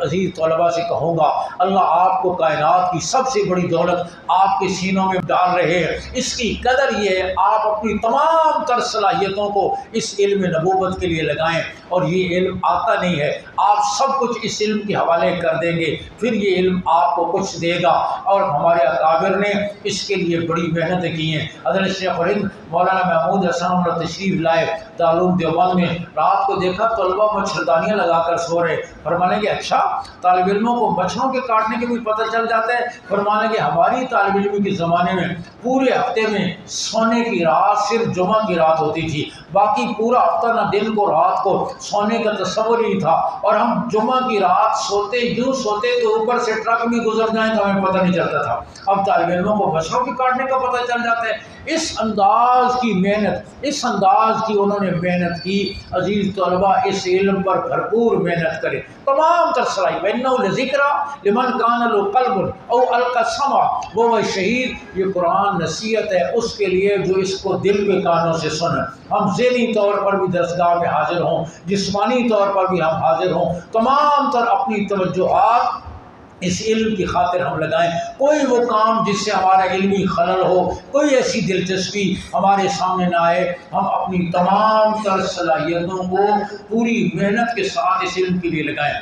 عزیز طلباء سے کہوں گا، اللہ آپ کو کائنات کی سب سے بڑی دولت آپ کے سینوں میں ڈال رہے ہیں۔ اس کی قدر یہ ہے آپ اپنی تمام تر صلاحیتوں کو اس علم نبوت کے لیے لگائیں، اور یہ علم آتا نہیں ہے، آپ سب کچھ اس علم کے حوالے کر دیں گے، پھر یہ علم آپ کو کچھ دے گا۔ اور ہمارے اکابر نے اس کے لیے بڑی محنتیں کی ہیں۔ حضرت شیخ الہند مولانا محمود حسن اللہ تشریف لائے دارالعلوم دیوبند میں، رات کو دیکھا طلباء مچھردانیاں لگا کر سو رہے، فرمانے کہ اچھا طالب علموں کو مچھروں کے کاٹنے کے بھی پتہ چل جاتا ہے؟ فرمانے کہ ہماری طالب علم کے زمانے میں پورے ہفتے میں سونے کی رات صرف جمعہ کی رات ہوتی تھی، باقی پورا ہفتہ نہ دن کو رات کو سونے کا تصور ہی تھا، اور ہم جمعہ کی رات سوتے یوں سوتے تو اوپر سے ٹرک میں گزر جائیں تو ہمیں پتہ نہیں چلتا تھا۔ اب طالب علموں کو مچھروں کے کاٹنے کا پتہ چل جاتا ہے۔ اس انداز کی محنت، اس انداز کی انہوں نے محنت کی۔ عزیز طلباء اس علم پر بھرپور محنت کریں، تمام تر صلاحیت وَإِنَّهُ لَذِكْرَىٰ لِمَنْ كَانَ لَهُ قَلْبٌ أَوْ أَلْقَى السَّمْعَ وَهُوَ شَهِيدٌ۔ یہ قرآن نصیحت ہے اس کے لیے جو اس کو دل کے کانوں سے سنیں۔ ہم ذہنی طور پر بھی درسگاہ میں حاضر ہوں، جسمانی طور پر بھی ہم حاضر ہوں، تمام تر اپنی توجہات اس علم کی خاطر ہم لگائیں۔ کوئی وہ کام جس سے ہمارا علمی خلل ہو، کوئی ایسی دلچسپی ہمارے سامنے نہ آئے، ہم اپنی تمام تر صلاحیتوں کو پوری محنت کے ساتھ اس علم کے لیے لگائیں۔